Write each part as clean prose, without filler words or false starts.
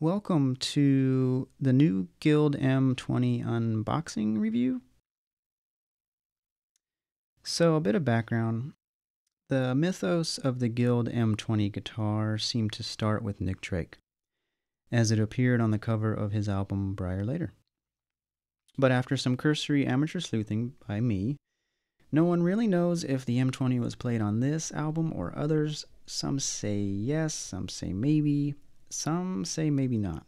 Welcome to the new Guild M-20 unboxing review. So, a bit of background. The mythos of the Guild M-20 guitar seemed to start with Nick Drake, as it appeared on the cover of his album Briar Later. But after some cursory amateur sleuthing by me, no one really knows if the M-20 was played on this album or others. Some say yes, some say maybe, some say maybe not.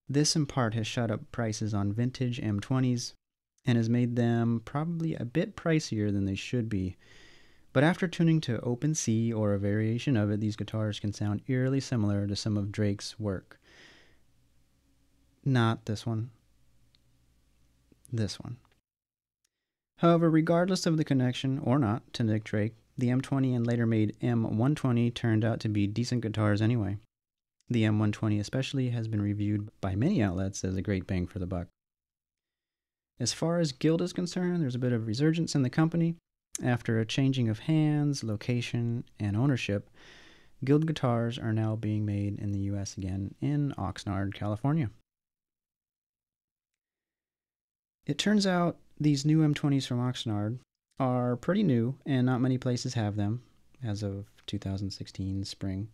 This in part has shot up prices on vintage M20s and has made them probably a bit pricier than they should be. But after tuning to Open C or a variation of it, these guitars can sound eerily similar to some of Drake's work. Not this one. This one. However, regardless of the connection, or not, to Nick Drake, the M20 and later made M120 turned out to be decent guitars anyway. The M120 especially has been reviewed by many outlets as a great bang for the buck. As far as Guild is concerned, there's a bit of resurgence in the company. After a changing of hands, location, and ownership, Guild guitars are now being made in the US again in Oxnard, California. It turns out these new M20s from Oxnard are pretty new and not many places have them as of 2016 spring.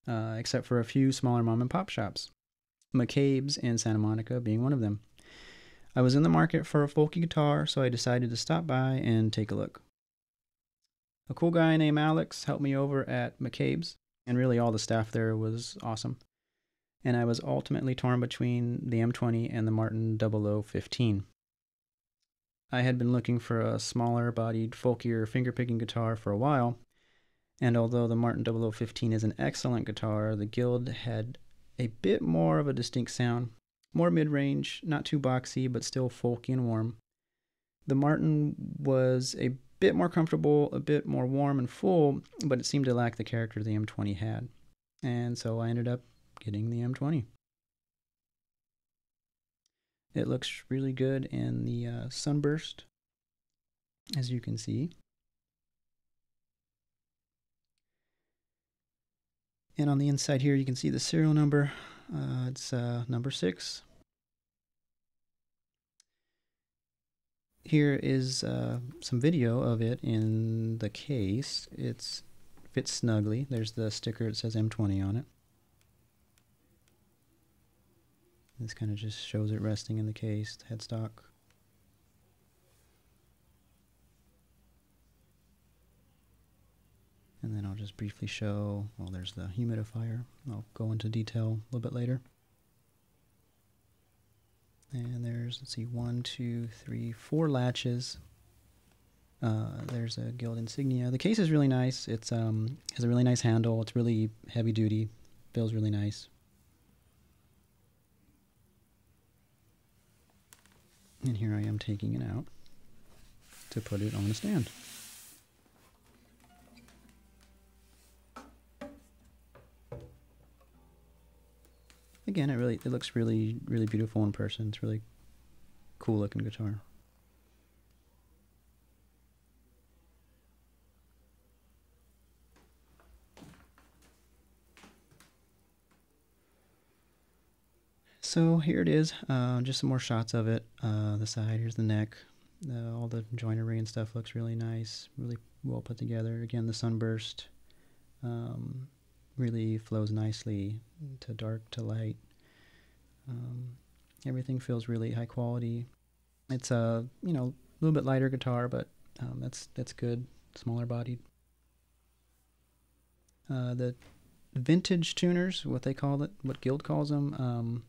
Except for a few smaller mom and pop shops, McCabe's in Santa Monica being one of them. I was in the market for a folky guitar, so I decided to stop by and take a look. A cool guy named Alex helped me over at McCabe's, and really all the staff there was awesome. And I was ultimately torn between the M20 and the Martin 0015. I had been looking for a smaller bodied, folkier finger-picking guitar for a while, and although the Martin 0015 is an excellent guitar, the Guild had a bit more of a distinct sound. More mid-range, not too boxy, but still folky and warm. The Martin was a bit more comfortable, a bit more warm and full, but it seemed to lack the character the M20 had. And so I ended up getting the M20. It looks really good in the sunburst, as you can see. And on the inside here, you can see the serial number. It's number 6. Here is some video of it in the case. It fits snugly. There's the sticker that says M20 on it. This kind of just shows it resting in the case, the headstock. And then I'll just briefly show, well, there's the humidifier. I'll go into detail a little bit later. And there's, let's see, 1, 2, 3, 4 latches. There's a Guild insignia. The case is really nice. It's has a really nice handle. It's really heavy duty. Feels really nice. And here I am taking it out to put it on the stand. Again, it looks really beautiful in person. It's really cool looking guitar. So here it is, just some more shots of it. The side, here's the neck. All the joinery and stuff looks really nice, really well put together. Again, the sunburst really flows nicely to dark to light. Everything feels really high quality. It's a little bit lighter guitar, but that's good. Smaller bodied. The vintage tuners, what they call it, what Guild calls them,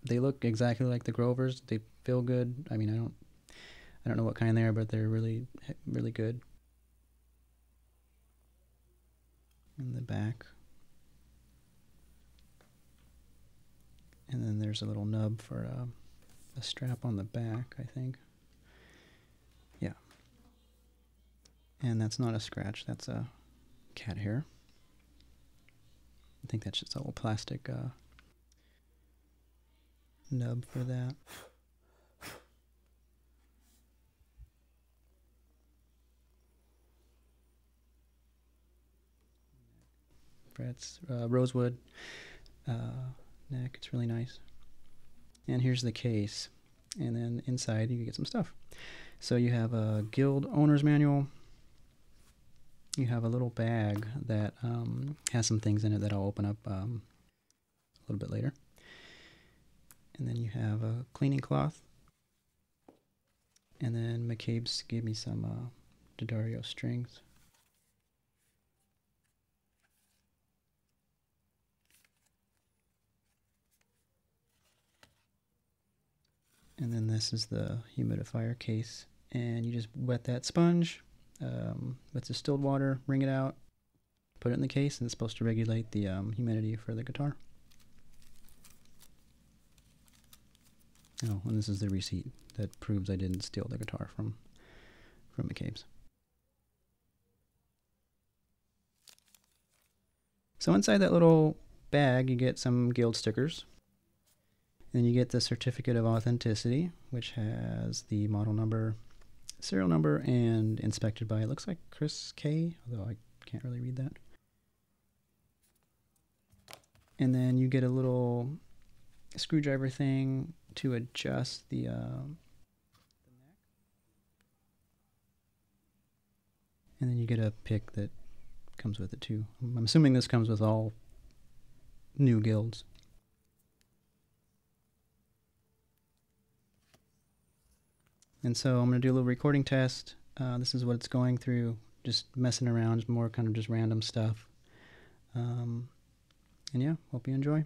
they look exactly like the Grovers. They feel good. I mean, I don't know what kind they are, but they're really good. In the back. And then there's a little nub for a strap on the back, I think. Yeah. And that's not a scratch, that's a cat hair. I think that's just a little plastic nub for that. frets, rosewood neck. It's really nice. And here's the case. And then inside you get some stuff. So you have a guild owner's manual. You have a little bag that has some things in it that I'll open up a little bit later. And then you have a cleaning cloth. And then McCabe's gave me some D'Addario strings. And then this is the humidifier case. And you just wet that sponge with distilled water, wring it out, put it in the case, and it's supposed to regulate the humidity for the guitar. Oh, and this is the receipt that proves I didn't steal the guitar from McCabe's. So inside that little bag, you get some guild stickers. Then you get the certificate of authenticity, which has the model number, serial number, and inspected by, it looks like Chris K, although I can't really read that. And then you get a little screwdriver thing to adjust the neck. And then you get a pick that comes with it too. I'm assuming this comes with all new guilds. And so I'm going to do a little recording test. This is what it's going through, just messing around, more kind of just random stuff. And yeah, hope you enjoy.